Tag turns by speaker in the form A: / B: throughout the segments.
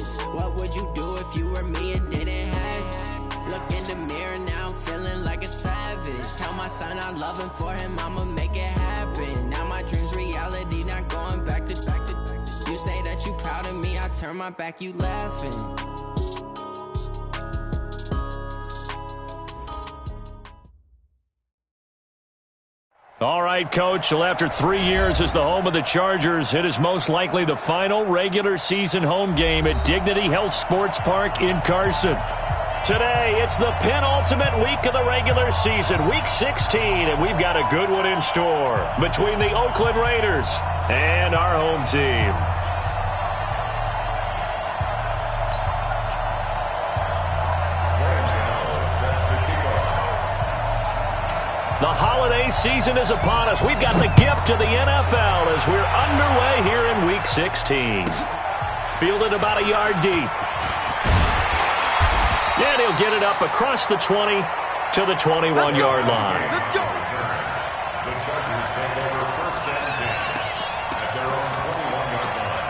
A: habits. What would you do if you were me and didn't have? Look in the mirror, now I'm feeling like a savage. Tell my son I love him, for him I'ma make it happen. Now my dream's reality, not going back to. You say that you proud of me, I turn my back, you laughing.
B: All right, Coach. Well, after 3 years as the home of the Chargers, it is most likely the final regular season home game at Dignity Health Sports Park in Carson. Today, it's the penultimate week of the regular season, Week 16, and we've got a good one in store between the Oakland Raiders and our home team. The holiday season is upon us. We've got the gift of the NFL as we're underway here in Week 16. Fielded about a yard deep. And he'll get it up across the 20 to the 21-yard line.
C: Let's go. The Chargers take over first and 10 at their own 21-yard line.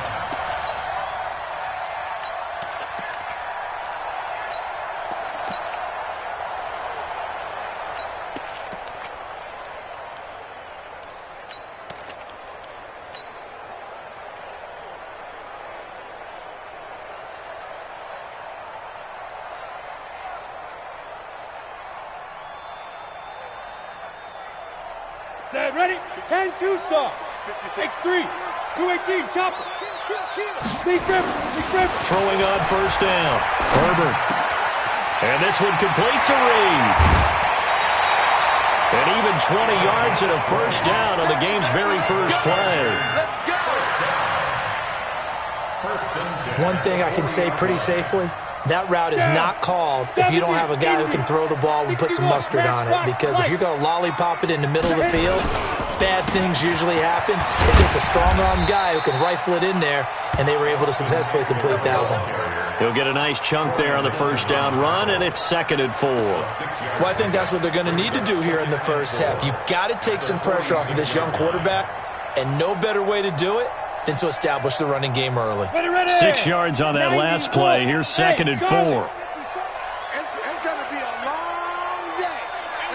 D: Set, ready? 10-2 saw. X3, 218, chopper. Big grip.
B: Throwing on first down. Herbert. And this one complete to Reed. And even 20 yards and a first down on the game's very first play.
E: One thing I can say pretty safely, that route is not called if you don't have a guy who can throw the ball and put some mustard on it. Because if you're going to lollipop it in the middle of the field, bad things usually happen. It takes a strong-arm guy who can rifle it in there, and they were able to successfully complete that one.
B: He'll get a nice chunk there on the first down run, and it's 2nd and 4.
E: Well, I think that's what they're going to need to do here in the first half. You've got to take some pressure off of this young quarterback, and no better way to do it than to establish the running game early.
B: 6 yards on that last play. Here's 2nd and 4.
F: It's going to be a long day.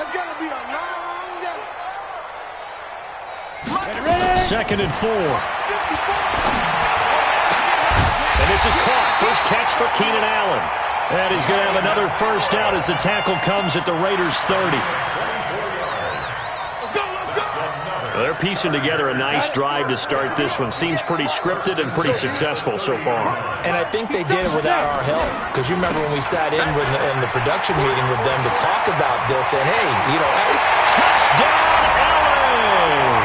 F: It's going to be a long day.
B: 2nd and 4. And this is caught. First catch for Keenan Allen. And he's going to have another first down as the tackle comes at the Raiders' 30. They're piecing together a nice drive to start this one. Seems pretty scripted and pretty successful so far.
E: And I think they did it without our help. Because you remember when we sat in the production meeting with them to talk about this. And, hey,
B: touchdown, Allen!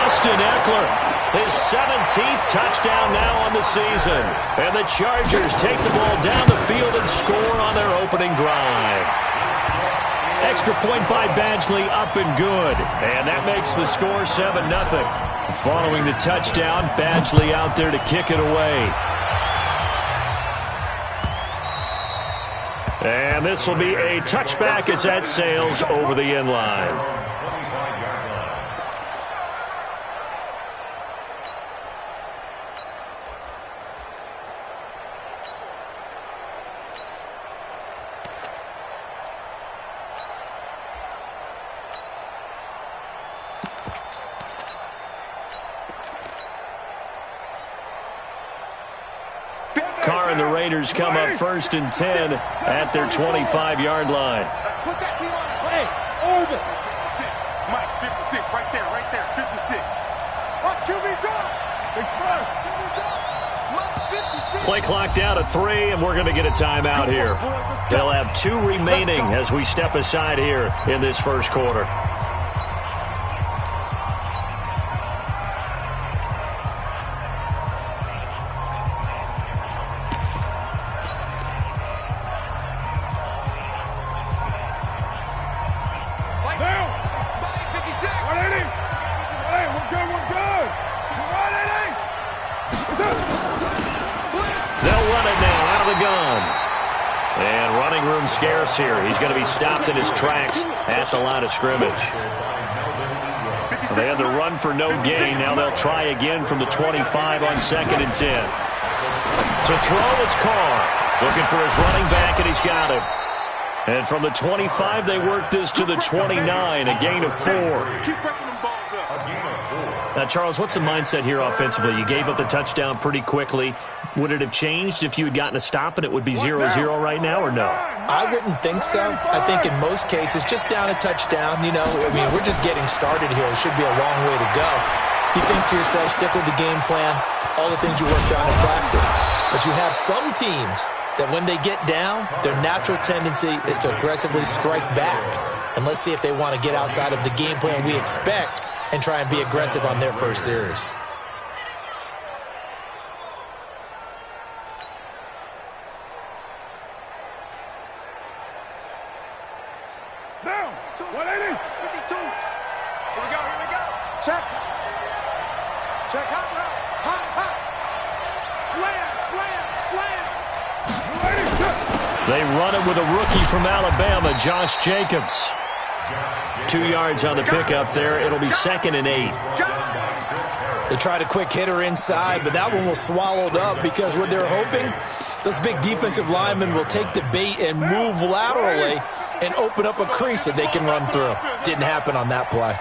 B: Austin Eckler, his 17th touchdown now on the season. And the Chargers take the ball down the field and score on their opening drive. Extra point by Badgley, up and good. And that makes the score 7-0. Following the touchdown, Badgley out there to kick it away. And this will be a touchback as that sails over the end line. Carr and the Raiders come up 1st and 10 at their 25-yard line.
F: Let's put that team on the play. Over. 56. Mike, 56. Right there. 56. Watch QB drop. Express. QB drop. Mike, 56.
B: Play clock down to 3, and we're going to get a timeout here. They'll have 2 remaining as we step aside here in this first quarter. Scarce here. He's going to be stopped in his tracks at the line of scrimmage. They had the run for no gain. Now they'll try again from the 25 on 2nd and 10. To throw, it's Carr. Looking for his running back, and he's got him. And from the 25, they work this to the 29, a gain of 4.
F: Keep breaking them balls up.
B: Now, Charles, what's the mindset here offensively? You gave up the touchdown pretty quickly. Would it have changed if you had gotten a stop and it would be 0-0 right now, or no?
E: I wouldn't think so. I think in most cases, just down a touchdown, you know, I mean, we're just getting started here. It should be a long way to go. You think to yourself, stick with the game plan, all the things you worked on in practice. But you have some teams that when they get down, their natural tendency is to aggressively strike back. And let's see if they want to get outside of the game plan we expect and try and be aggressive on their first series.
D: Down. 180.
F: 52. Here we go. Check. Check. Hot. Slam.
B: They run it with a rookie from Alabama, Josh Jacobs. 2 yards on the pickup there. It'll be 2nd and 8.
E: They tried a quick hitter inside, but that one was swallowed up because what they're hoping, those big defensive linemen will take the bait and move laterally and open up a crease that they can run through. Didn't happen on that play.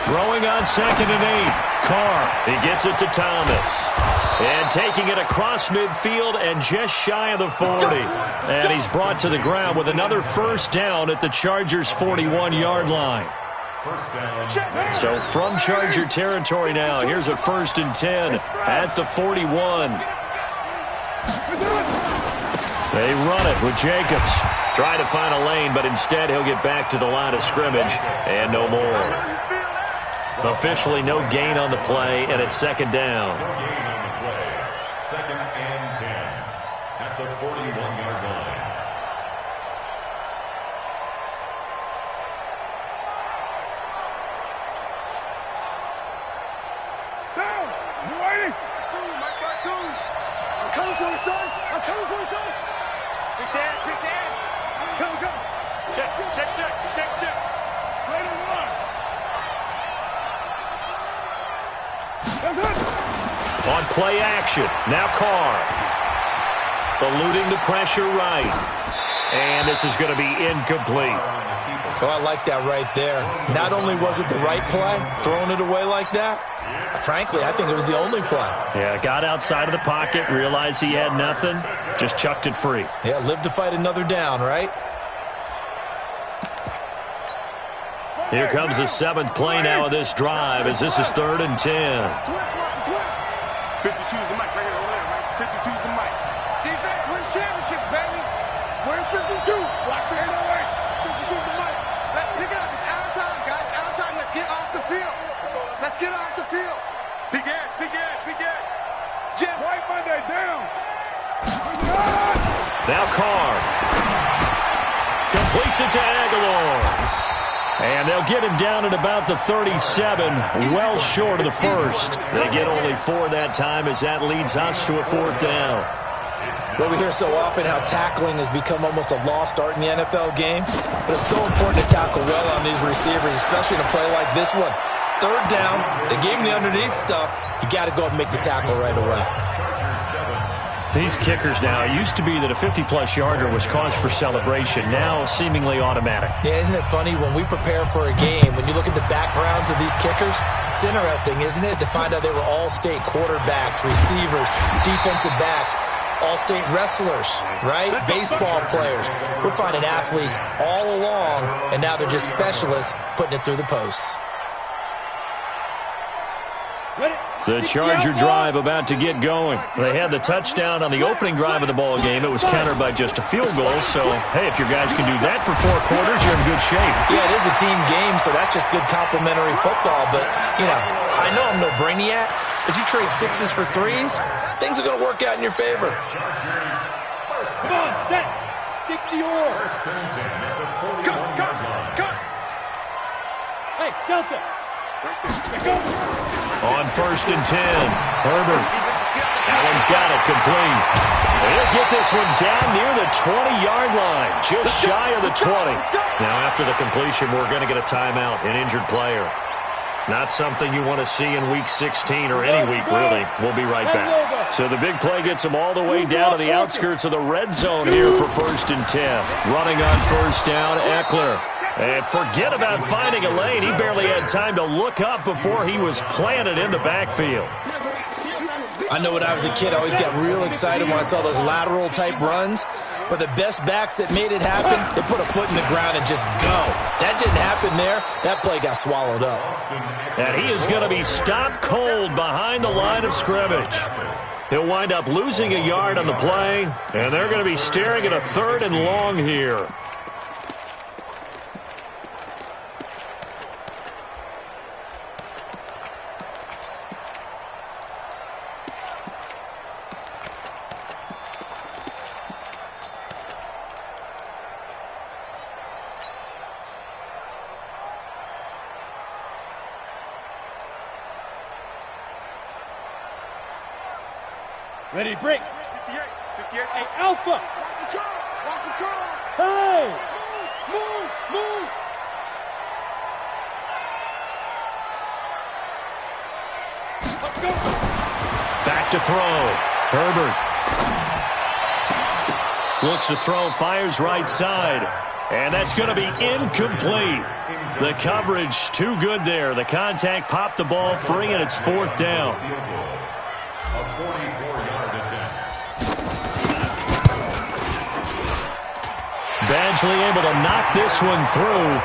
B: Throwing on 2nd and 8. Carr, he gets it to Thomas. And taking it across midfield and just shy of the 40. And he's brought to the ground with another first down at the Chargers' 41-yard line. So from Charger territory now, here's a 1st and 10 at the 41. They run it with Jacobs. Trying to find a lane, but instead he'll get back to the line of scrimmage and no more. Officially no gain on the play, and it's 2nd down.
C: 2nd and 10 at the 41-yard line.
D: Down. You waiting?
F: I'm coming for you, son. Big dash.
D: Come.
F: Check.
D: Ready to run. That's it.
B: On play action, now Carr. Eluding the pressure right. And this is going to be incomplete.
E: Oh, I like that right there. Not only was it the right play, throwing it away like that, frankly, I think it was the only play.
B: Yeah, got outside of the pocket, realized he had nothing, just chucked it free.
E: Yeah, live to fight another down, right?
B: Here comes the 7th play now of this drive as this is 3rd and 10.
F: 52's the mic right here, over there, right? 52's the mic. Defense wins championships, baby. Where's 52? Lock there, no way. 52's the mic. Let's pick it up. It's our time, guys. Our time. Let's get off the field. Big Ed. Jim.
D: White Monday, down.
B: Now Carr. Completes it to Aguilar. And they'll get him down at about the 37, well short of the first. They get only 4 that time as that leads us to a 4th down.
E: Well, we hear so often how tackling has become almost a lost art in the NFL game. But it's so important to tackle well on these receivers, especially in a play like this one. 3rd down, they gave him the underneath stuff. You got to go and make the tackle right away.
B: These kickers now, it used to be that a 50-plus yarder was cause for celebration. Now seemingly automatic.
E: Yeah, isn't it funny? When we prepare for a game, when you look at the backgrounds of these kickers, it's interesting, isn't it, to find out they were all-state quarterbacks, receivers, defensive backs, all-state wrestlers, right? Baseball players. We're finding athletes all along, and now they're just specialists putting it through the posts.
B: The Charger drive about to get going. They had the touchdown on the opening drive of the ball game. It was countered by just a field goal. So, hey, if your guys can do that for 4 quarters, you're in good shape.
E: Yeah, it is a team game, so that's just good complimentary football. But, you know, I know I'm no brainiac, but you trade 6s for 3s, things are going to work out in your favor.
D: Come on, set. 60 or. Cut. Hey, Delta. Go.
B: On 1st and 10, Herbert. Allen's got it complete. He'll get this one down near the 20-yard line, just shy of the 20. Now, after the completion, we're going to get a timeout, an injured player. Not something you want to see in Week 16 or any week, really. We'll be right back. So the big play gets them all the way down to the outskirts of the red zone here for 1st and 10. Running on 1st down, Eckler. And forget about finding a lane. He barely had time to look up before he was planted in the backfield.
E: I know when I was a kid, I always got real excited when I saw those lateral-type runs. But the best backs that made it happen, they put a foot in the ground and just go. That didn't happen there. That play got swallowed up.
B: And he is going to be stopped cold behind the line of scrimmage. He'll wind up losing a yard on the play, and they're going to be staring at a 3rd and long here.
D: Ready, break.
F: 58.
D: Hey, Alpha.
F: Watch the curl.
D: Hey.
F: Move.
D: Let's go.
B: Back to throw. Herbert. Looks to throw, fires right side. And that's going to be incomplete. The coverage too good there. The contact popped the ball free, and it's 4th down.
C: A 44-yard attempt.
B: Badgley able to knock this one through.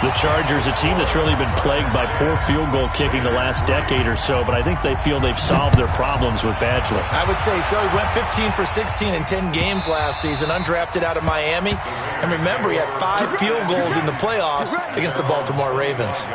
B: The Chargers, a team that's really been plagued by poor field goal kicking the last decade or so, but I think they feel they've solved their problems with Badgley.
E: I would say so. He went 15 for 16 in 10 games last season, undrafted out of Miami. And remember, he had 5 field goals in the playoffs against the Baltimore Ravens.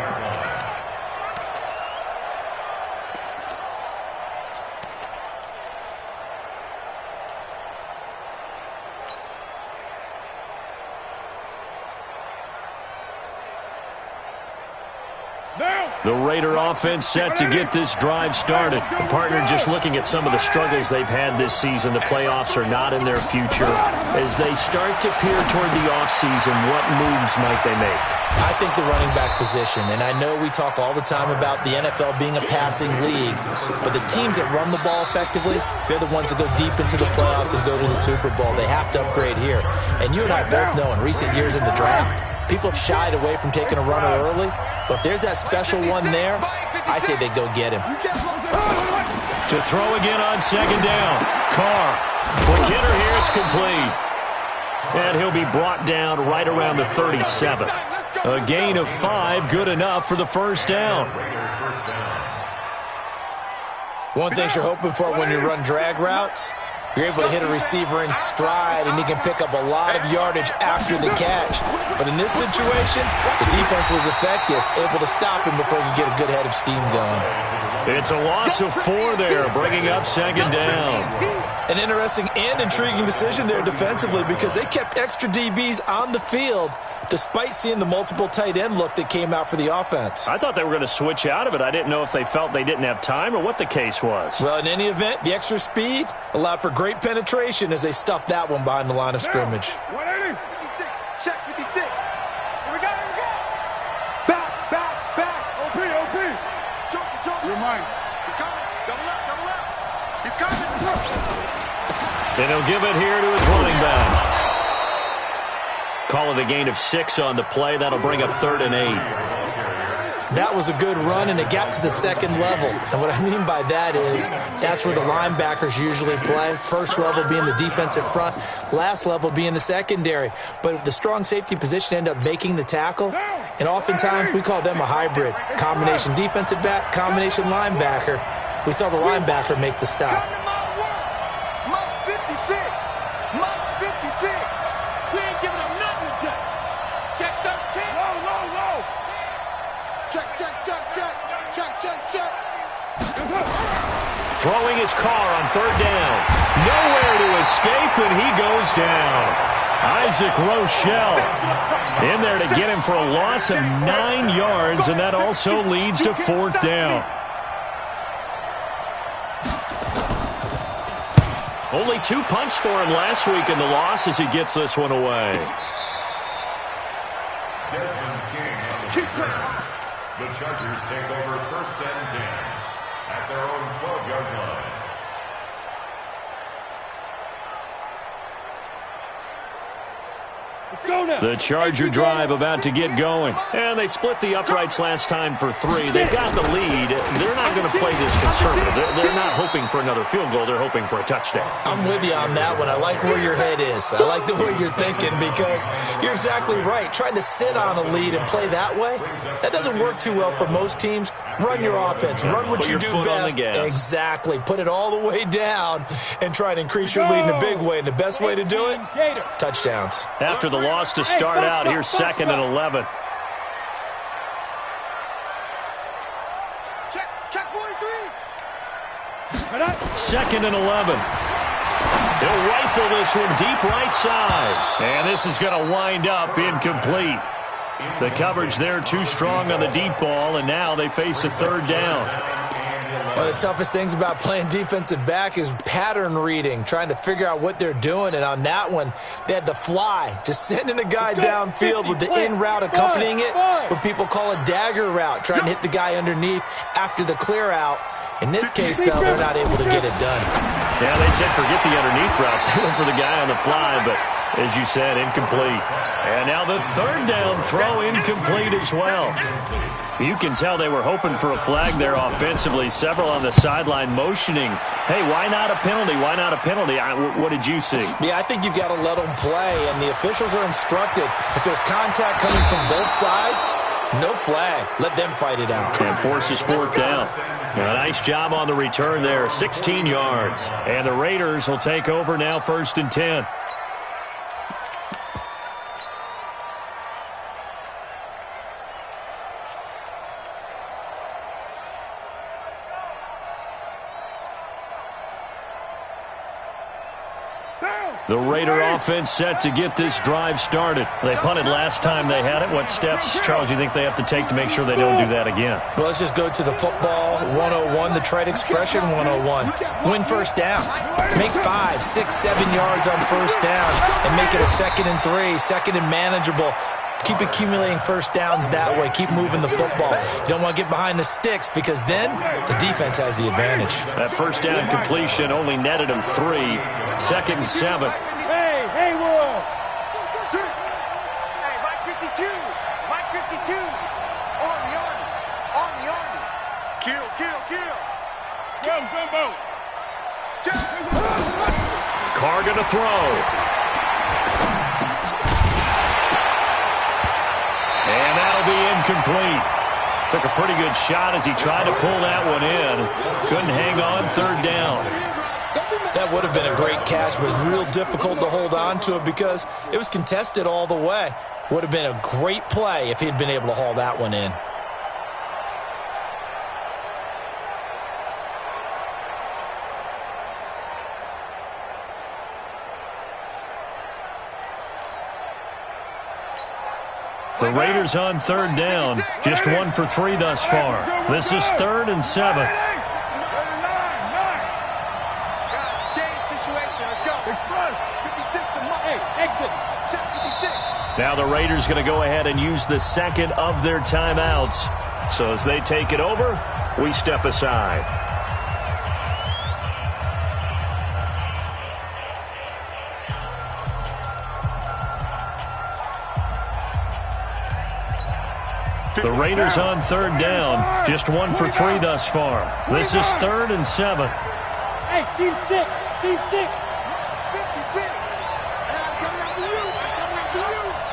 B: The Raider offense set to get this drive started. The partner just looking at some of the struggles they've had this season. The playoffs are not in their future. As they start to peer toward the offseason, what moves might they make?
E: I think the running back position, and I know we talk all the time about the NFL being a passing league, but the teams that run the ball effectively, they're the ones that go deep into the playoffs and go to the Super Bowl. They have to upgrade here. And you and I both know in recent years in the draft, people have shied away from taking a runner early. But if there's that special one there, I say they go get him.
B: To throw again on 2nd down. Carr. Quick hitter here. It's complete. And he'll be brought down right around the 37. A gain of 5. Good enough for the 1st down.
E: One thing you're hoping for when you run drag routes, you're able to hit a receiver in stride, and he can pick up a lot of yardage after the catch. But in this situation, the defense was effective, able to stop him before he could get a good head of steam going.
B: It's a loss of 4 there, bringing up 2nd down.
E: An interesting and intriguing decision there defensively because they kept extra DBs on the field despite seeing the multiple tight end look that came out for the offense.
B: I thought they were going to switch out of it. I didn't know if they felt they didn't have time or what the case was.
E: Well, in any event, the extra speed allowed for great penetration as they stuffed that one behind the line of scrimmage.
F: 180. 56. Check 56. Here we go. Back. OP. Choke.
D: You're mine.
F: He's coming. Double up. He's coming.
B: And he'll give it here to his running back. Call it a gain of 6 on the play. That'll bring up 3rd and 8.
E: That was a good run, and it got to the 2nd level. And what I mean by that is that's where the linebackers usually play. First level being the defensive front, last level being the secondary. But the strong safety position ended up making the tackle, and oftentimes we call them a hybrid. Combination defensive back, combination linebacker. We saw the linebacker make the stop.
F: Month 56.
D: We ain't giving up nothing today. Check 13.
F: Low. Check.
B: Throwing his car on 3rd down. Nowhere to escape, and he goes down. Isaac Rochelle in there to get him for a loss of 9 yards, and that also leads to 4th down. Only 2 punts for him last week in the loss as he gets this one away.
C: The Chargers take over 1st and 10 at their own 12-yard line.
B: The Charger drive about to get going. And they split the uprights last time for 3. They've got the lead. They're not going to play this conservative. They're not hoping for another field goal. They're hoping for a touchdown.
E: I'm with you on that one. I like where your head is. I like the way you're thinking because you're exactly right. Trying to sit on a lead and play that way, that doesn't work too well for most teams. Run your offense. Run what you do best. Exactly. Put it all the way down and try to increase your lead in a big way. And the best way to do it, touchdowns.
B: After the loss to start out, here's 2nd and 11.
F: Check 43.
B: 2nd and 11. They'll rifle this one deep right side. And this is going to wind up incomplete. The coverage there too strong on the deep ball, and now they face a 3rd down.
E: One of the toughest things about playing defensive back is pattern reading, trying to figure out what they're doing. And on that one, they had the fly, just sending a guy downfield with the in route accompanying it, what people call a dagger route, trying to hit the guy underneath after the clear out. In this case, though, they're not able to get it done.
B: Yeah, they said forget the underneath route. They went for the guy on the fly, but as you said, incomplete. And now the 3rd down throw incomplete as well. You can tell they were hoping for a flag there offensively. Several on the sideline motioning, hey, why not a penalty? Why not a penalty? What did you see?
E: Yeah, I think you've got to let them play, and the officials are instructed. If there's contact coming from both sides, no flag. Let them fight it out.
B: And forces 4th down. A nice job on the return there, 16 yards. And the Raiders will take over now 1st and 10. The Raider offense set to get this drive started. They punted last time they had it. What steps, Charles, you think they have to take to make sure they don't do that again?
E: Well, let's just go to the football 101, the trade expression 101. Win 1st down. Make 5, 6, 7 yards on 1st down and make it a 2nd and 3, 2nd and manageable. Keep accumulating 1st downs that way. Keep moving the football. You don't want to get behind the sticks because then the defense has the advantage.
B: That 1st down completion only netted him 3. 2nd and 7.
D: Hey, Will.
F: Hey, Mike 52. Mike 52. Army. Kill.
D: Go.
B: Carr gonna throw. And that'll be incomplete. Took a pretty good shot as he tried to pull that one in. Couldn't hang on 3rd down.
E: That would have been a great catch, but it was real difficult to hold on to it because it was contested all the way. Would have been a great play if he'd been able to haul that one in.
B: The Raiders on 3rd down. Just 1 for 3 thus far. This is 3rd and 7. Now the Raiders going to go ahead and use the 2nd of their timeouts. So as they take it over, we step aside. The Raiders on 3rd down. Just 1 for 3 thus far. This is 3rd and 7.
D: Hey, Steve 6.
F: 56. I'm coming after you.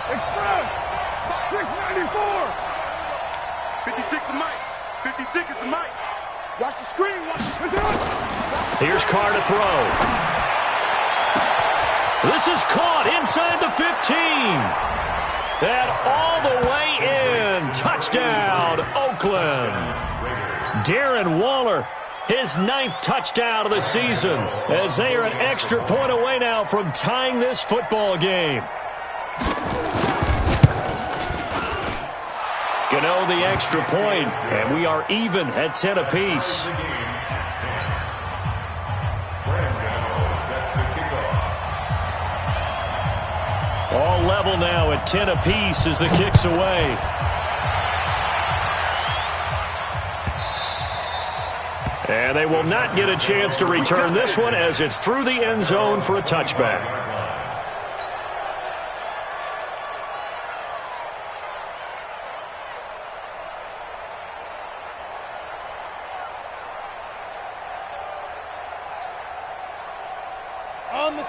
F: Express. 694. 56 is Mike. 56 is the Mike. Watch the screen.
B: Here's Carr to throw. This is caught inside the 15. That all the way in. Touchdown, Oakland. Darren Waller, his 9th touchdown of the season, as they are an extra point away now from tying this football game. Gano the extra point, and we are even at 10 apiece. All level now at 10 apiece as the kick's away. And they will not get a chance to return this one as it's through the end zone for a touchback.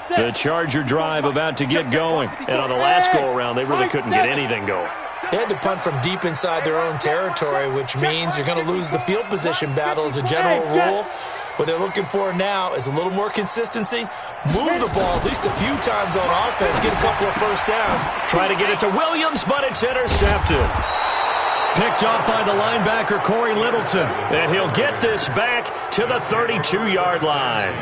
B: The Charger drive about to get going. And on the last go-around, they really couldn't get anything going.
E: They had to punt from deep inside their own territory, which means you're going to lose the field position battle as a general rule. What they're looking for now is a little more consistency. Move the ball at least a few times on offense. Get a couple of first downs.
B: Try to get it to Williams, but it's intercepted. Picked off by the linebacker, Corey Littleton. And he'll get this back to the 32-yard line.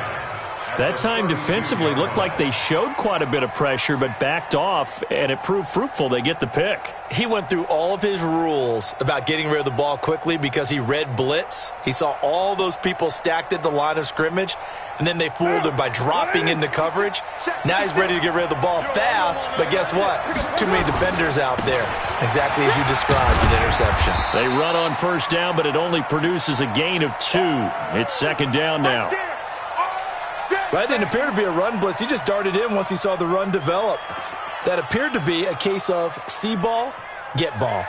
B: That time defensively looked like they showed quite a bit of pressure but backed off, and it proved fruitful. They get the pick.
E: He went through all of his rules about getting rid of the ball quickly because he read blitz. He saw all those people stacked at the line of scrimmage, and then they fooled him by dropping into coverage. Now he's ready to get rid of the ball fast, but guess what? Too many defenders out there. Exactly as you described, an interception.
B: They run on first down, but it only produces a gain of 2. It's second down now.
E: That didn't appear to be a run blitz. He just darted in once he saw the run develop. That appeared to be a case of see ball, get ball.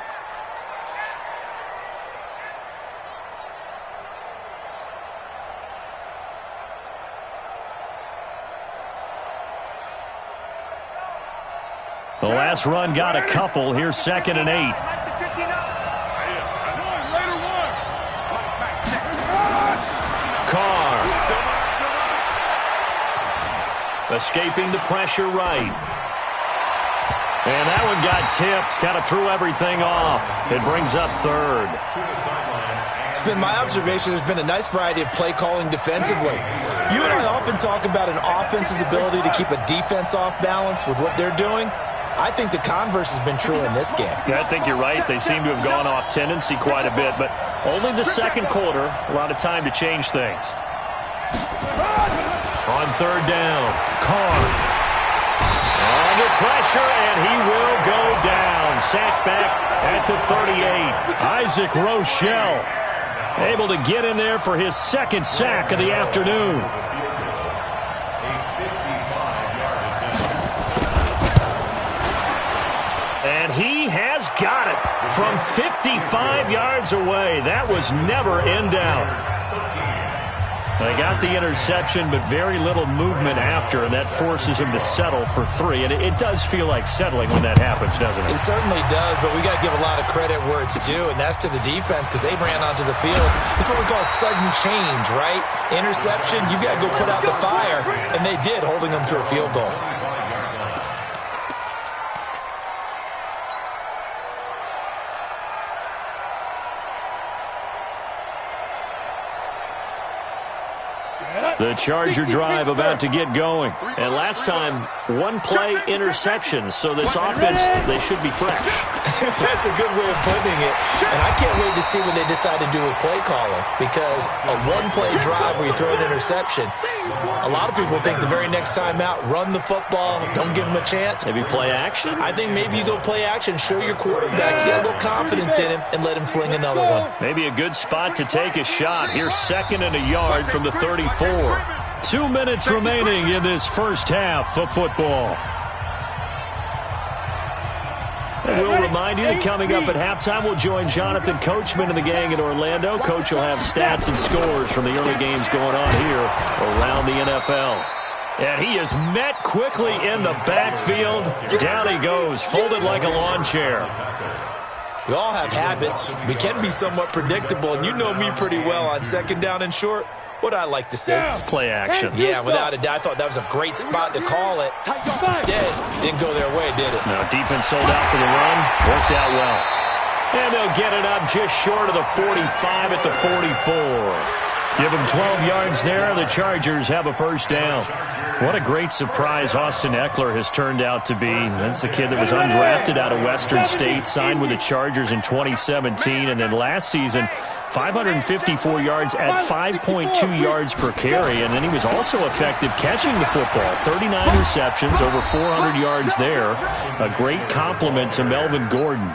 B: The last run got a couple. Here's 2nd and 8. Escaping the pressure right. And that one got tipped. Kind of threw everything off. It brings up 3rd.
E: It's been my observation there's been a nice variety of play calling defensively. You and I often talk about an offense's ability to keep a defense off balance with what they're doing. I think the converse has been true in this game.
B: Yeah, I think you're right. They seem to have gone off tendency quite a bit, but only the second quarter. A lot of time to change things. On 3rd down, Carr. Under pressure, and he will go down. Sacked back at the 38. Isaac Rochelle able to get in there for his 2nd sack of the afternoon. And he has got it from 55 yards away. That was never in doubt. They got the interception, but very little movement after, and that forces him to settle for 3. And it does feel like settling when that happens, doesn't it?
E: It certainly does, but we got to give a lot of credit where it's due, and that's to the defense because they ran onto the field. This is what we call sudden change, right? Interception, you've got to go put out the fire, and they did, holding them to a field goal.
B: The Charger drive about to get going. And last time, 1-play interceptions. So this offense, they should be fresh.
E: That's a good way of putting it. And I can't wait to see what they decide to do with play calling. Because a 1-play drive where you throw an interception, a lot of people think the very next time out, run the football, don't give them a chance.
B: Maybe play action?
E: I think maybe you go play action, show your quarterback, you get a little confidence in him, and let him fling another one.
B: Maybe a good spot to take a shot. Here's 2nd and a yard from the 34. 2 minutes remaining in this first half of football. And we'll remind you that coming up at halftime, we'll join Jonathan Coachman and the gang in Orlando. Coach will have stats and scores from the early games going on here around the NFL. And he is met quickly in the backfield. Down he goes, folded like a lawn chair.
E: We all have habits. We can be somewhat predictable, and you know me pretty well on 2nd down and short. What I like to say.
B: Play action.
E: Yeah, without a doubt. I thought that was a great spot to call it. Instead, didn't go their way, did it?
B: No, defense sold out for the run. Worked out well. And they'll get it up just short of the 45 at the 44. Give them 12 yards there. The Chargers have a first down. What a great surprise Austin Eckler has turned out to be. That's the kid that was undrafted out of Western State, signed with the Chargers in 2017, and then last season, 554 yards at 5.2 yards per carry, and then he was also effective catching the football. 39 receptions, over 400 yards there. A great compliment to Melvin Gordon.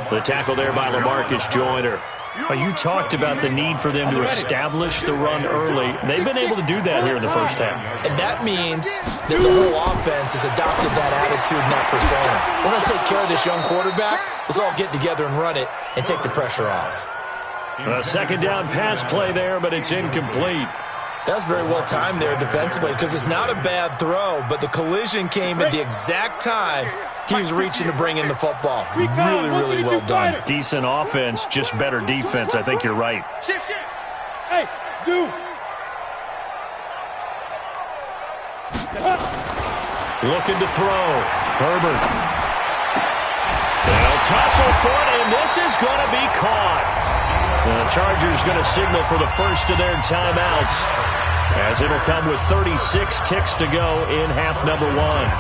B: The tackle there by LaMarcus Joyner. Well, you talked about the need for them to establish the run early. They've been able to do that here in the first half.
E: And that means that the whole offense has adopted that attitude and that persona. We're going to take care of this young quarterback. Let's all get together and run it and take the pressure off.
B: A second down pass play there, but it's incomplete.
E: That's very well timed there defensively because it's not a bad throw, but the collision came at the exact time he was reaching to bring in the football. Really, really well done.
B: Decent offense, just better defense. I think you're right.
D: Shift. Hey, Zoo.
B: Looking to throw. Herbert. They'll tussle for it, and this is going to be caught. The Chargers going to signal for the first of their timeouts, as it'll come with 36 ticks to go in half number one.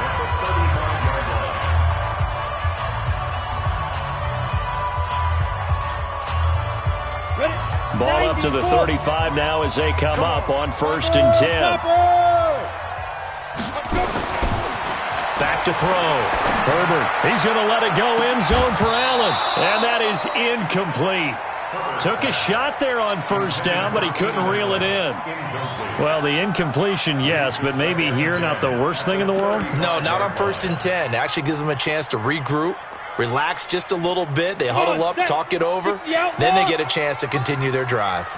B: Ball up to the 35 now as they come up on 1st and 10. Back to throw. Herbert, he's going to let it go end zone for Allen, and that is incomplete. Took a shot there on 1st down, but he couldn't reel it in. Well, the incompletion, yes, but maybe here not the worst thing in the world?
E: No, not on 1st and 10. It actually gives them a chance to regroup, relax just a little bit. They huddle up, talk it over. Then they get a chance to continue their drive.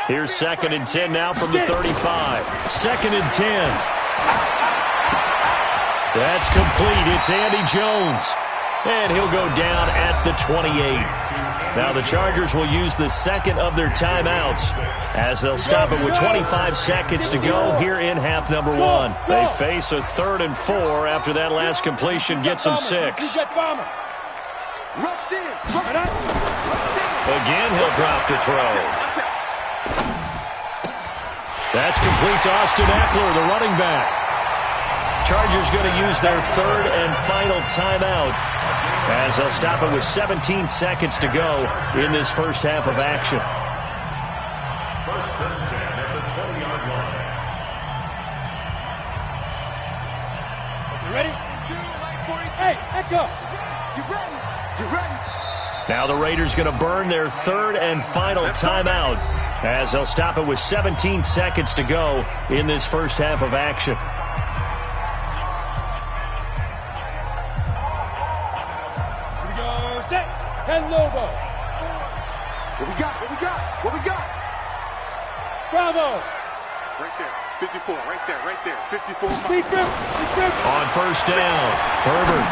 B: Here's 2nd and 10 now from the 35. 2nd and 10. That's complete. It's Andy Jones. And he'll go down at the 28. Now the Chargers will use the second of their timeouts as they'll stop it with 25 seconds to go here in half number one. They face a 3rd and 4 after that last completion gets them 6. Again, he'll drop to throw. That's complete to Austin Eckler, the running back. Chargers going to use their 3rd and final timeout as they'll stop it with 17 seconds to go in this first half of action.
C: 1st and 10 at the 20-yard line.
D: You ready? Hey, Echo.
F: You ready?
B: Now the Raiders going to burn their 3rd and final timeout as they'll stop it with 17 seconds to go in this first half of action.
D: Lobo.
F: What we got?
D: Bravo.
F: Right there. 54. Right there. 54.
B: On 1st down, Herbert.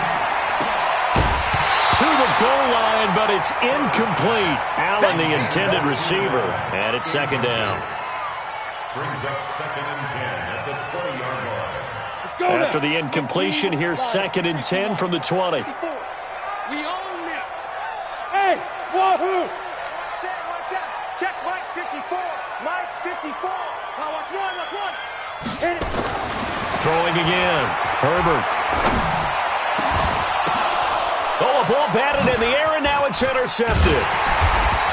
B: To the goal line, but it's incomplete. Allen, the intended receiver, and it's 2nd down.
C: Brings up 2nd and 10 at the 20-yard line.
D: Let's go
B: After the incompletion, here's 2nd and 10 from the 20.
D: We own it. Hey, wahoo!
F: Watch out. Check Mike 54. Mike 54. Watch one.
D: Hit it.
B: Throwing again. Herbert. Oh, a ball batted in the air, and now it's intercepted.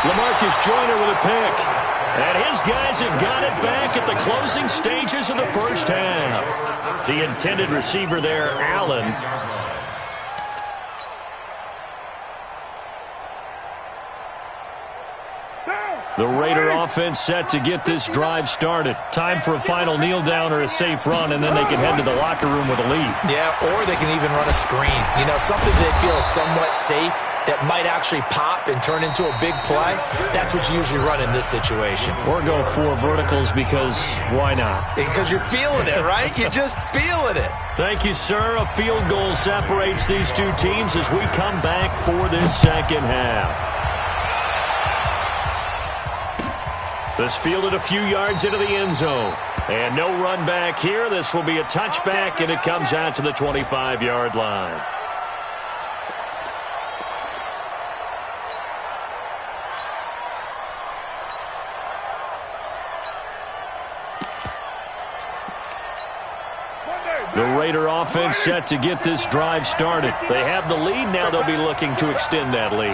B: LaMarcus Joyner with a pick. And his guys have got it back at the closing stages of the first half. The intended receiver there, Allen. The Raider offense set to get this drive started. Time for a final kneel down or a safe run, and then they can head to the locker room with a lead.
E: Yeah, or they can even run a screen. You know, something they feel is somewhat safe that might actually pop and turn into a big play. That's what you usually run in this situation.
B: Or go 4 verticals because why not?
E: Because you're feeling it, right? You're just feeling it.
B: Thank you, sir. A field goal separates these two teams as we come back for this second half. This fielded a few yards into the end zone. And no run back here. This will be a touchback, and it comes out to the 25-yard line. The Raider offense set to get this drive started. They have the lead now. They'll be looking to extend that lead.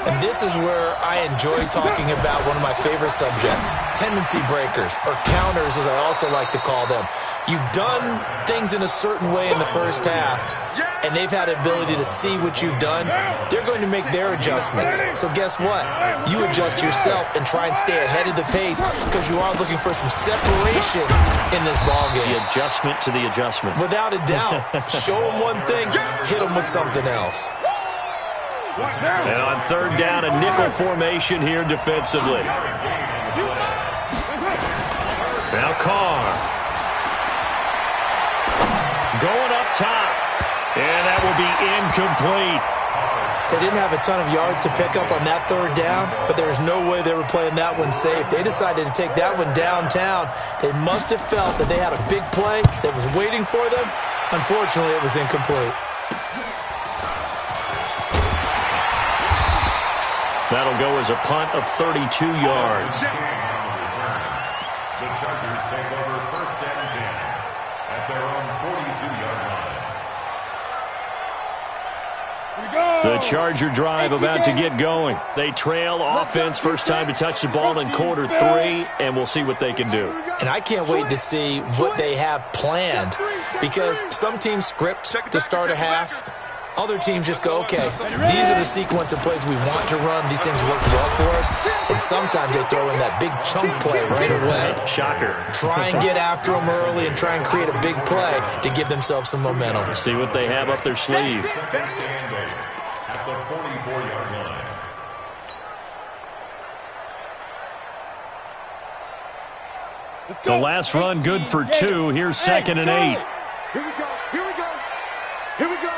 E: And this is where I enjoy talking about one of my favorite subjects, tendency breakers, or counters as I also like to call them. You've done things in a certain way in the first half, and they've had the ability to see what you've done. They're going to make their adjustments. So guess what? You adjust yourself and try and stay ahead of the pace because you are looking for some separation in this ballgame.
B: The adjustment to the adjustment.
E: Without a doubt. Show them one thing, hit them with something else.
B: And on third down, a nickel formation here defensively. Now Carr. Going up top. And that will be incomplete.
E: They didn't have a ton of yards to pick up on that third down, but there's no way they were playing that one safe. They decided to take that one downtown. They must have felt that they had a big play that was waiting for them. Unfortunately, it was incomplete.
B: That'll go as a punt of 32 yards.
C: The Chargers take over first and 10 at their own 42-yard line.
B: The Charger drive about to get going. They trail offense, first time to touch the ball in quarter 3, and we'll see what they can do.
E: And I can't wait to see what they have planned because some teams script to start a half. Other teams just go, okay, these are the sequence of plays we want to run. These things work well for us. And sometimes they throw in that big chunk play right away.
B: Shocker.
E: Try and get after them early and try and create a big play to give themselves some momentum.
B: See what they have up their sleeve.
C: At the 44-yard line.
B: The last run good for 2. Here's 2nd and 8.
F: Here we go. Here we go. Here we go.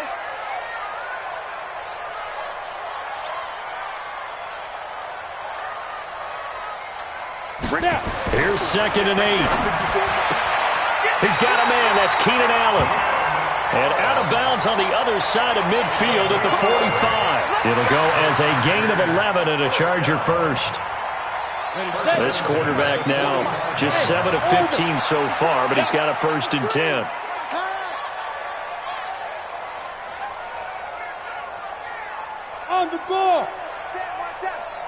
B: Here's 2nd and 8. He's got a man. That's Keenan Allen. And out of bounds on the other side of midfield at the 45. It'll go as a gain of 11 and a Charger first. This quarterback now just 7 of 15 so far, but he's got a 1st and 10.
D: On the ball.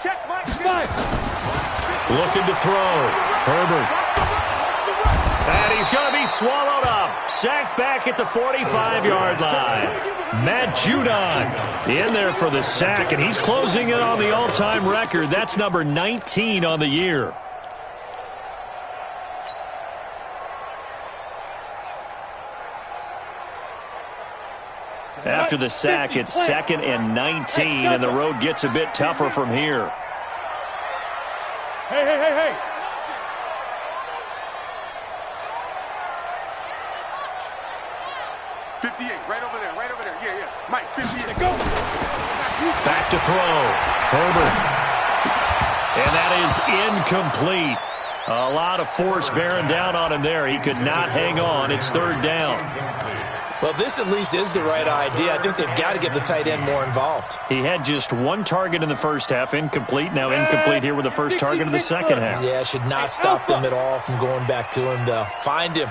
D: Check Mike.
B: Looking to throw. Herbert. And he's going to be swallowed up. Sacked back at the 45-yard line. Matt Judon in there for the sack, and he's closing in on the all-time record. That's number 19 on the year. After the sack, it's 2nd and 19, and the road gets a bit tougher from here.
D: Hey.
F: 58, right over there. Yeah. Mike, 58.
D: Go.
B: Back to throw. Herbert. And that is incomplete. A lot of force bearing down on him there. He could not hang on. It's 3rd down.
E: Well, this at least is the right idea. I think they've got to get the tight end more involved.
B: He had just 1 target in the first half. Incomplete. Now incomplete here with the first target of the second half.
E: Yeah, should not stop them at all from going back to him, though. Find him.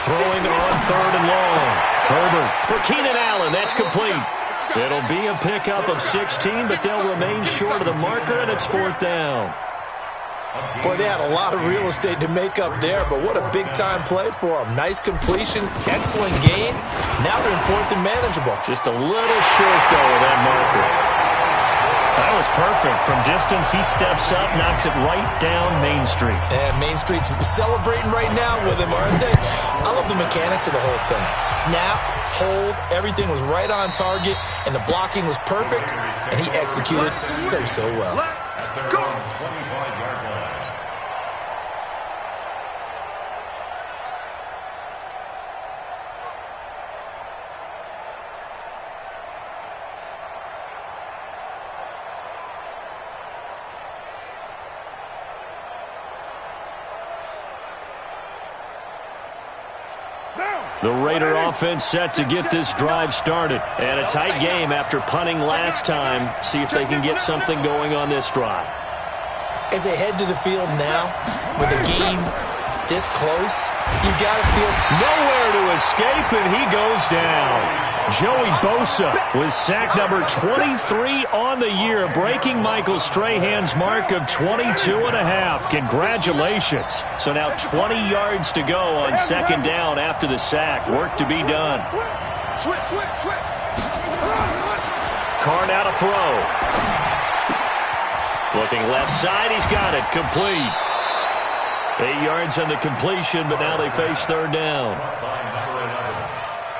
B: Throwing on 3rd and long. Herbert for Keenan Allen. That's complete. It'll be a pickup of 16, but they'll remain short of the marker, and it's 4th down.
E: Boy, they had a lot of real estate to make up there, but what a big-time play for them. Nice completion, excellent gain. Now they're in 4th and manageable.
B: Just a little short, though, of that marker. That was perfect. From distance, he steps up, knocks it right down Main Street.
E: And Main Street's celebrating right now with him, aren't they? I love the mechanics of the whole thing. Snap, hold, everything was right on target, and the blocking was perfect, and he executed so well.
C: Go! 25-yard line.
B: The Raider offense set to get this drive started. And a tight game after punting last time. See if they can get something going on this drive.
E: As they head to the field now, with the game this close, you've got to feel
B: nowhere to escape, and he goes down. Joey Bosa with sack number 23 on the year, breaking Michael Strahan's mark of 22.5. Congratulations. So now 20 yards to go on second down after the sack. Work to be done.
F: Switch.
B: Carr now to throw. Looking left side, he's got it. Complete. 8 yards on the completion, but now they face third down.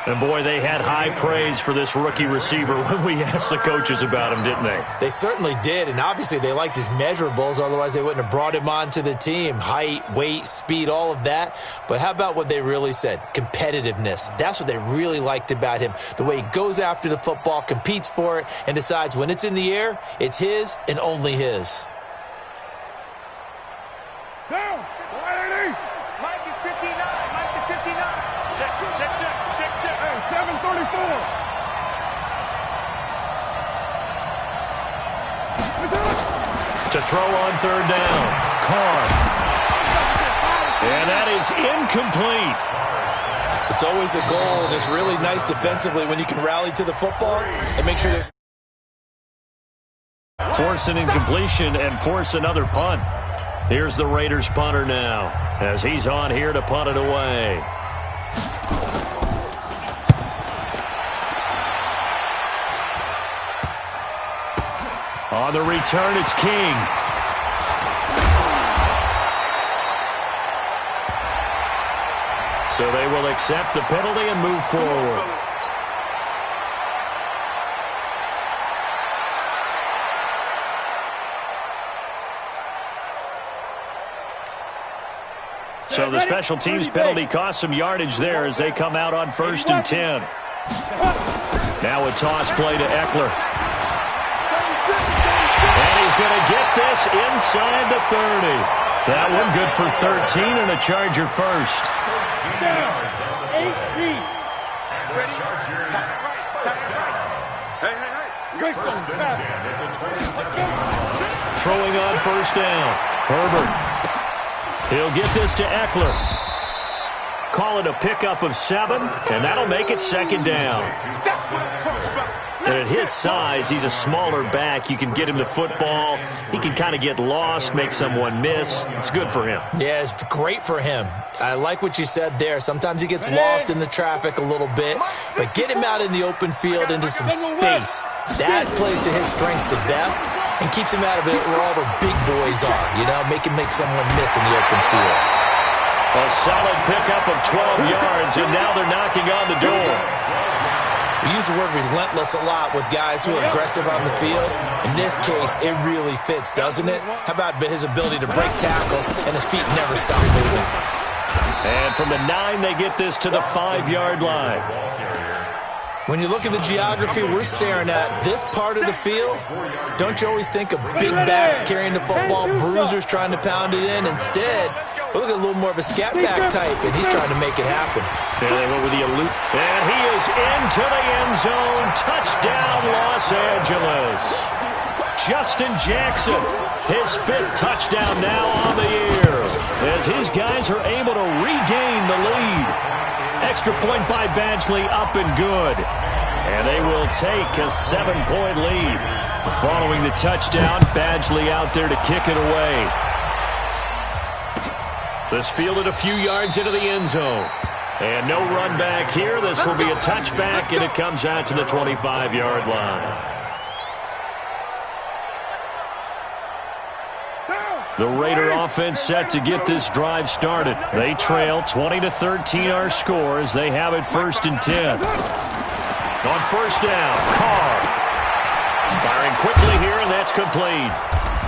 B: And, boy, they had high praise for this rookie receiver when we asked the coaches about him, didn't they?
E: They certainly did, and obviously they liked his measurables. Otherwise, they wouldn't have brought him onto the team. Height, weight, speed, all of that. But how about what they really said? Competitiveness. That's what they really liked about him. The way he goes after the football, competes for it, and decides when it's in the air, it's his and only his.
F: Down. 180. Mike is 59. Mike is 59. Check. Hey, 734.
B: To throw on third down. Carr. And that is incomplete.
E: It's always a goal, and it's really nice defensively when you can rally to the football and make sure there's...
B: Force an incompletion and force another punt. Here's the Raiders punter now as he's on here to punt it away. On the return, it's King. So they will accept the penalty and move forward. So the special teams penalty cost some yardage there as they come out on 1st and 10. Now a toss play to Eckler. And he's going to get this inside the 30. That one good for 13 and a Charger first.
F: 8 feet. Hey.
B: Throwing on first down. Herbert. He'll get this to Eckler. Call it a pickup of 7, and that'll make it second down.
F: That's what I'm talking about.
B: And at his size, he's a smaller back. You can get him the football. He can kind of get lost, make someone miss. It's good for him.
E: Yeah, it's great for him. I like what you said there. Sometimes he gets lost in the traffic a little bit, but get him out in the open field into some space. That plays to his strengths the best and keeps him out of it where all the big boys are, make him make someone miss in the open field.
B: A solid pickup of 12 yards, and now they're knocking on the door.
E: We use the word relentless a lot with guys who are aggressive on the field. In this case, it really fits, doesn't it? How about his ability to break tackles and his feet never stop moving?
B: And from the 9, they get this to the 5-yard line.
E: When you look at the geography we're staring at, this part of the field, don't you always think of big backs carrying the football, bruisers trying to pound it in? Instead, we look at a little more of a scat back type, and he's trying to make it happen.
B: There they went with the aloof. And he is into the end zone. Touchdown, Los Angeles. Justin Jackson, his 5th touchdown now on the year, as his guys are able to regain the lead. Extra point by Badgley, up and good. And they will take a 7-point lead. Following the touchdown, Badgley out there to kick it away. This fielded a few yards into the end zone. And no run back here. This will be a touchback, and it comes out to the 25-yard line. The Raider offense set to get this drive started. They trail 20-13 our score as they have it 1st and 10. On first down, Carr. Firing quickly here, and that's complete.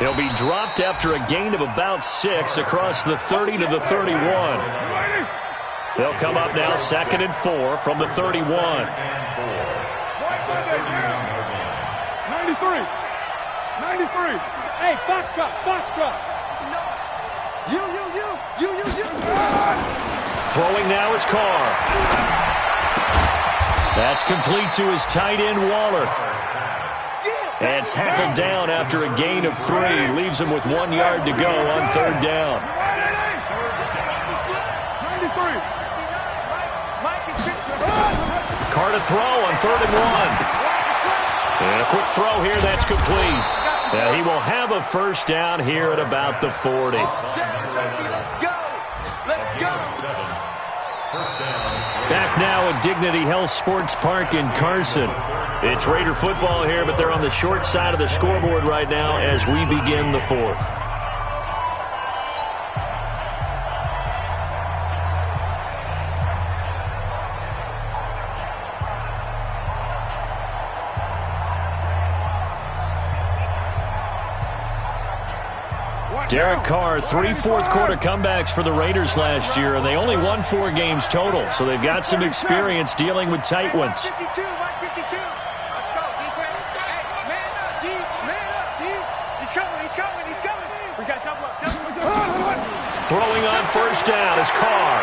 B: He'll be dropped after a gain of about 6 across the 30 to the 31. They'll come up now 2nd and 4 from the 31.
F: 93. 93.
D: Hey, Foxtrot.
F: You.
B: Throwing now is Carr. That's complete to his tight end, Waller. And tackled down after a gain of 3. Leaves him with 1 yard to go on 3rd down. Carr to throw on 3rd and 1. And a quick throw here, that's complete. He will have a first down here at about the 40. Back now at Dignity Health Sports Park in Carson. It's Raider football here, but they're on the short side of the scoreboard right now as we begin the 4th. Derek Carr, 3 fourth-quarter comebacks for the Raiders last year, and they only won 4 games total, so they've got some experience dealing with tight ones.
F: 52, 52. Let's go, defense. Hey, man up, D. Man up, D. He's coming. We got double up.
B: Throwing on first down is Carr.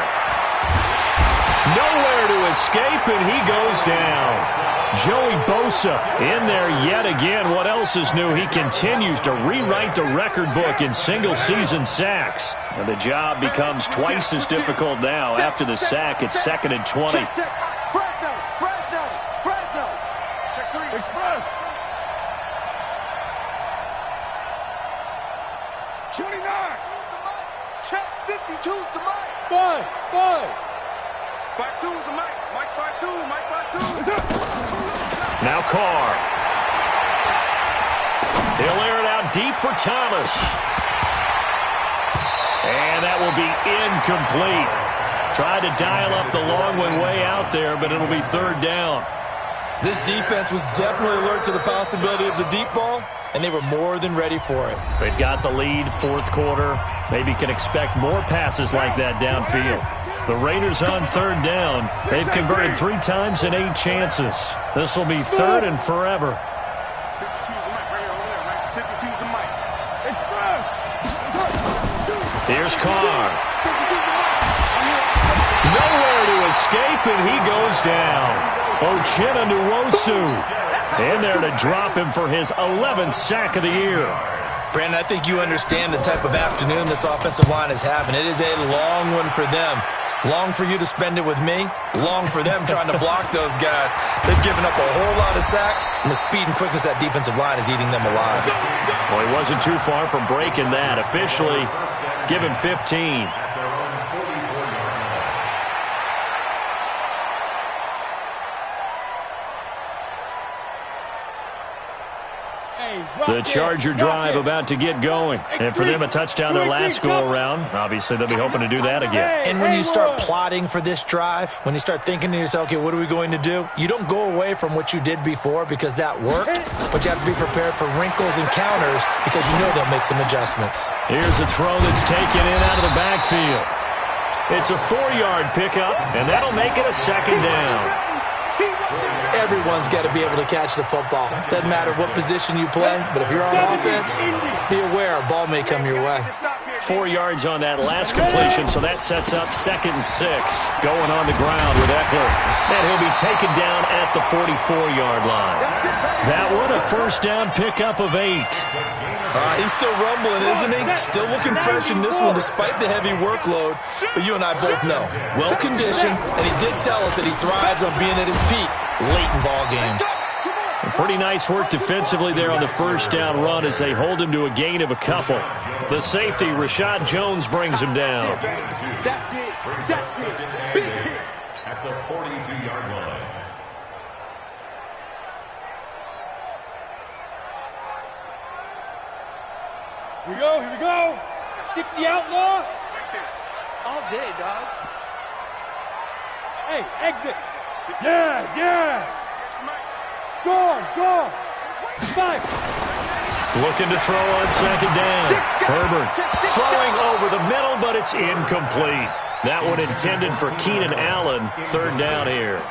B: Nowhere to escape, and he goes down. Joey Bosa in there yet again. What else is new? He continues to rewrite the record book in single-season sacks. And the job becomes twice as difficult now. After the sack, it's 2nd and 20.
F: Fresno. Check 3. Express. 29. Check 52's the mic. 5. Back 2's the mic. Mike 5-2.
B: Now Carr. He'll air it out deep for Thomas. And that will be incomplete. Tried to dial up the long one way out there, but it'll be 3rd down.
E: This defense was definitely alert to the possibility of the deep ball, and they were more than ready for it.
B: They've got the lead, 4th quarter. Maybe can expect more passes like that downfield. The Raiders on 3rd down. They've converted 3 times in 8 chances. This will be 3rd and forever.
F: 52's the mic right here, over there, right? 52's the mic.
B: Here's Carr.
F: 52's the mic.
B: Nowhere to escape, and he goes down. Uchenna Nwosu in there to drop him for his 11th sack of the year.
E: Brandon, I think you understand the type of afternoon this offensive line is having. It is a long one for them. Long for you to spend it with me. Long for them trying to block those guys. They've given up a whole lot of sacks, and the speed and quickness of that defensive line is eating them alive.
B: Well, he wasn't too far from breaking that. Officially, give him 15. The Charger drive about to get going. And for them, a touchdown their last go-around. Obviously, they'll be hoping to do that again.
E: And when you start plotting for this drive, when you start thinking to yourself, okay, what are we going to do? You don't go away from what you did before because that worked, but you have to be prepared for wrinkles and counters because you know they'll make some adjustments.
B: Here's a throw that's taken in out of the backfield. It's a 4-yard pickup, and that'll make it a 2nd down.
E: Everyone's got to be able to catch the football. Doesn't matter what position you play, but if you're on offense, be aware a ball may come your way.
B: 4 yards on that last completion, so that sets up 2nd and 6. Going on the ground with Eckler. And he'll be taken down at the 44-yard line. That one, a first down pickup of 8.
E: He's still rumbling, isn't he? Still looking fresh in this one despite the heavy workload. But you and I both know, well-conditioned, and he did tell us that he thrives on being at his peak late in ball games.
B: Pretty nice work defensively there on the first down run as they hold him to a gain of a couple. The safety, Rashad Jones, brings him down.
F: That's it. Big hit.
C: At the 42-yard line.
D: Here we go. 60 outlaw.
F: All day, dog.
D: Hey, exit. Yes. Go. 5.
B: Looking to throw on 2nd down. Herbert throwing over the middle, but it's incomplete. That one intended for Keenan Allen. 3rd down here.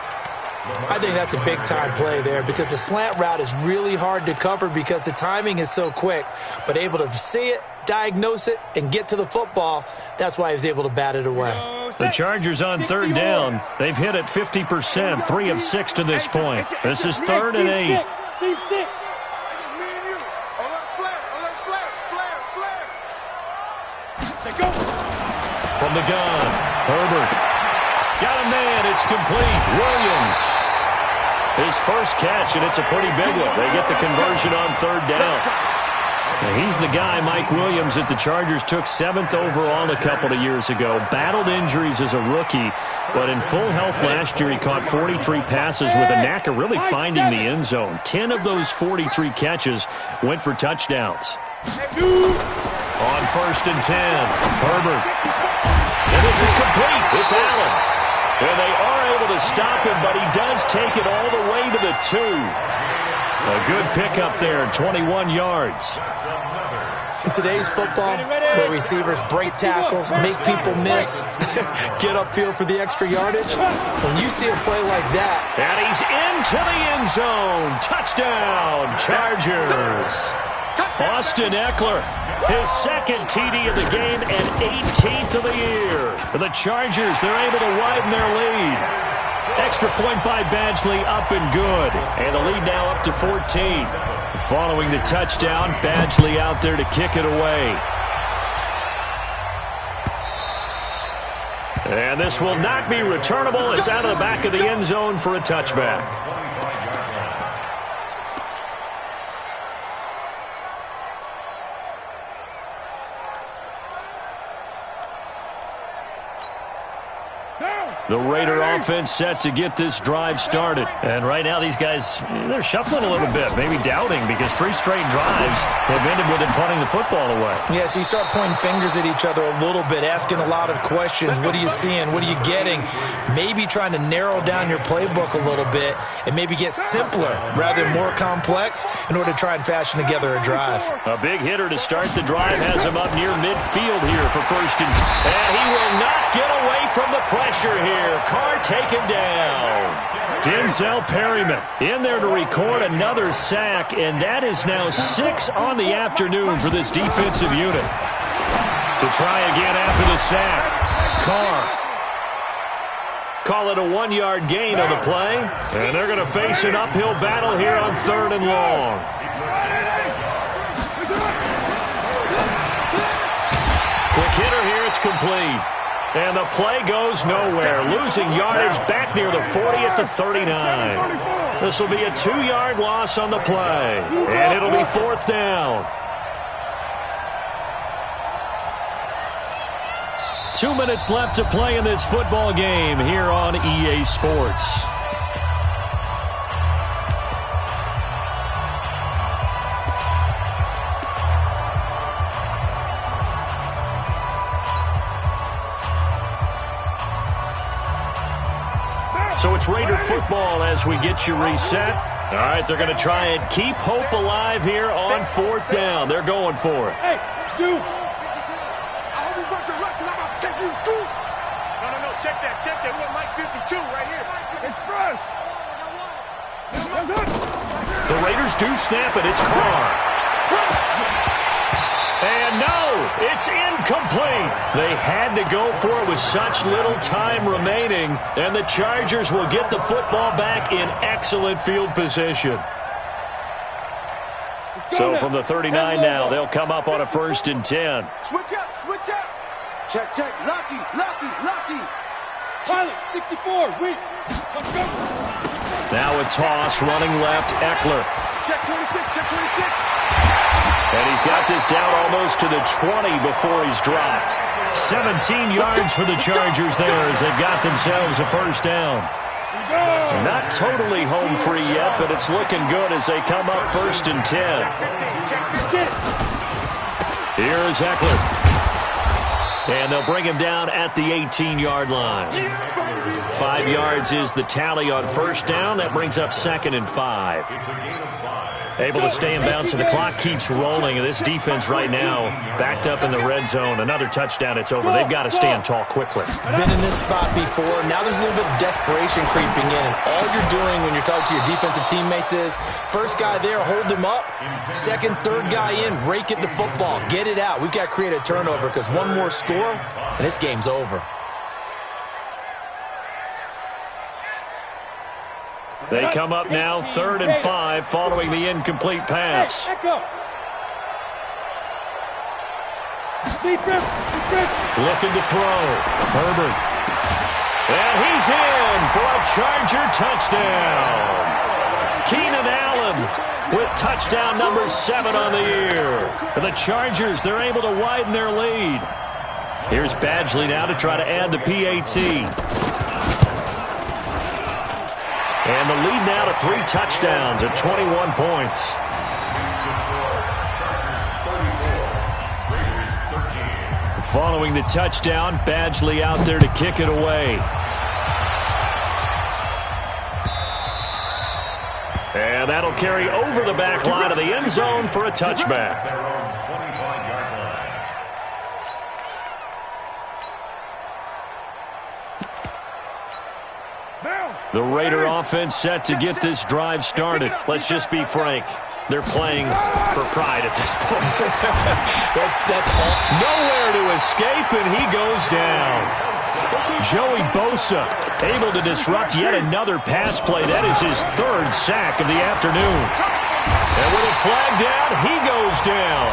E: I think that's a big-time play there because the slant route is really hard to cover because the timing is so quick. But able to see it, diagnose it, and get to the football, that's why he was able to bat it away.
B: The Chargers on 3rd down. They've hit it 50%, 3 of 6 to this point. This is 3rd and 8. From the gun, Herbert. Got a man, it's complete. Williams. His first catch, and it's a pretty big one. They get the conversion on third down. Now, he's the guy, Mike Williams, that the Chargers took 7th overall a couple of years ago. Battled injuries as a rookie, but in full health last year, he caught 43 passes with a knack of really finding the end zone. 10 of those 43 catches went for touchdowns. On 1st and 10, Herbert. And this is complete. It's Allen. And they are able to stop him, but he does take it all the way to the 2. A good pickup there, 21 yards.
E: In today's football, where receivers break tackles, make people miss, get upfield for the extra yardage, when you see a play like that.
B: And he's into the end zone. Touchdown, Chargers. Austin Eckler, his second TD of the game and 18th of the year. The Chargers, they're able to widen their lead. Extra point by Badgley, up and good. And the lead now up to 14. Following the touchdown, Badgley out there to kick it away. And this will not be returnable. It's out of the back of the end zone for a touchback. The Raider offense set to get this drive started. And right now these guys, they're shuffling a little bit, maybe doubting, because 3 straight drives have ended with them punting the football away.
E: Yeah, so you start pointing fingers at each other a little bit, asking a lot of questions. What are you seeing? What are you getting? Maybe trying to narrow down your playbook a little bit and maybe get simpler rather than more complex in order to try and fashion together a drive.
B: A big hitter to start the drive has him up near midfield here for 1st and 10. And he will not get away from the pressure here. Carr taken down. Denzel Perryman in there to record another sack, and that is now 6 on the afternoon for this defensive unit. To try again after the sack, Carr. Call it a 1-yard gain on the play, and they're going to face an uphill battle here on 3rd and long. Quick hitter here, it's complete. And the play goes nowhere, losing yardage back near the 40 at the 39. This will be a 2-yard loss on the play, and it'll be 4th down. 2 minutes left to play in this football game here on EA Sports. So it's Raider football as we get you reset. All right, they're going to try and keep hope alive here on 4th down. They're going for it.
D: Hey, dude. I hope you got your rush, because I'm about to take you to school. No. Check that. We got Mike 52 right here. Express.
B: The Raiders do snap it. It's Carr. And no, it's incomplete. They had to go for it with such little time remaining, and the Chargers will get the football back in excellent field position. So from the 39 now, they'll come up on a 1st and 10.
F: Switch up. Check. Lucky.
D: Pilot, 64, weak. Let's go.
B: Now a toss, running left, Eckler.
F: Check 26.
B: And he's got this down almost to the 20 before he's dropped. 17 yards for the Chargers there as they've got themselves a 1st down. Not totally home free yet, but it's looking good as they come up 1st and 10. Here's Eckler. And they'll bring him down at the 18-yard line. 5 yards is the tally on 1st down. That brings up 2nd and 5. Able to stay in bounds, and the clock keeps rolling. And this defense right now backed up in the red zone. Another touchdown, it's over. They've got to stand tall quickly.
E: Been in this spot before. Now there's a little bit of desperation creeping in, and all you're doing when you're talking to your defensive teammates is first guy there, hold him up. Second, third guy in, rake it the football. Get it out. We've got to create a turnover because one more score, and this game's over.
B: They come up now 3rd and 5 following the incomplete pass. Looking to throw. Herbert. And he's in for a Charger touchdown. Keenan Allen with touchdown number 7 on the year. And the Chargers, they're able to widen their lead. Here's Badgley now to try to add the PAT. And the lead now to 3 touchdowns at 21 points. Following the touchdown, Badgley out there to kick it away. And that'll carry over the back line of the end zone for a touchback. The Raider offense set to get this drive started. Let's just be frank. They're playing for pride at this point. that's all. Nowhere to escape, and he goes down. Joey Bosa able to disrupt yet another pass play. That is his 3rd sack of the afternoon. And with a flag down, he goes down.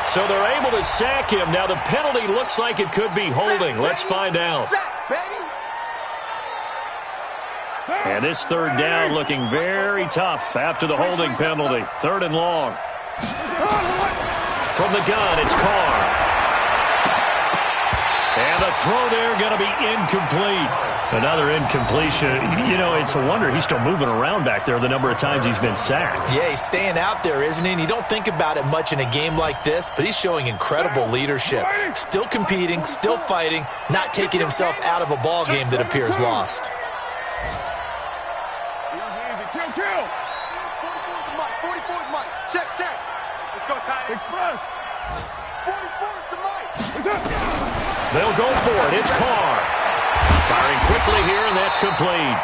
B: So they're able to sack him. Now the penalty looks like it could be holding. Let's find out. And this 3rd down looking very tough after the holding penalty. 3rd and long. From the gun, it's Carr. And the throw there going to be incomplete. Another incompletion. You know, it's a wonder he's still moving around back there the number of times he's been sacked.
E: Yeah, he's staying out there, isn't he? And you don't think about it much in a game like this, but he's showing incredible leadership. Still competing, still fighting, not taking himself out of a ball game that appears lost.
D: Express. 44's the mic.
B: They'll go for it. It's Carr. Firing quickly here, and that's complete.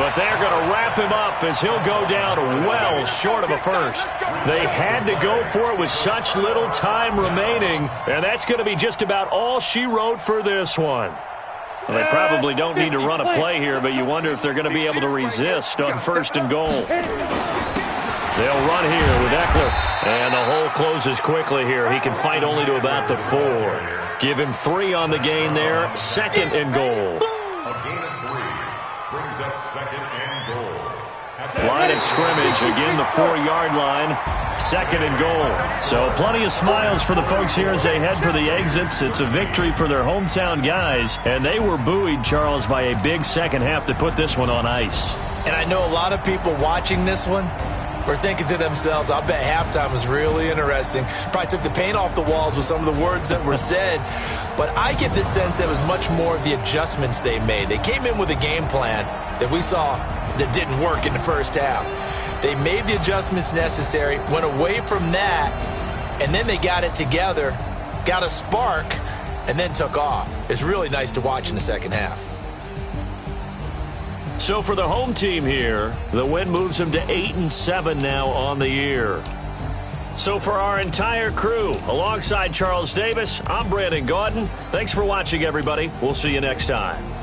B: But they're going to wrap him up as he'll go down well short of a first. They had to go for it with such little time remaining, and that's going to be just about all she wrote for this one. Well, they probably don't need to run a play here, but you wonder if they're going to be able to resist on 1st and goal. They'll run here with Eckler. And the hole closes quickly here. He can fight only to about the 4. Give him 3 on the gain there. 2nd and goal.
C: A gain of 3 brings up 2nd and goal.
B: Line of scrimmage. Again, the 4-yard line. 2nd and goal. So plenty of smiles for the folks here as they head for the exits. It's a victory for their hometown guys. And they were buoyed, Charles, by a big second half to put this one on ice.
E: And I know a lot of people watching this one were thinking to themselves, I'll bet halftime was really interesting. Probably took the paint off the walls with some of the words that were said. But I get the sense that it was much more of the adjustments they made. They came in with a game plan that we saw that didn't work in the first half. They made the adjustments necessary, went away from that, and then they got it together, got a spark, and then took off. It's really nice to watch in the second half.
B: So for the home team here, the win moves them to 8-7 now on the year. So for our entire crew, alongside Charles Davis, I'm Brandon Gaudin. Thanks for watching, everybody. We'll see you next time.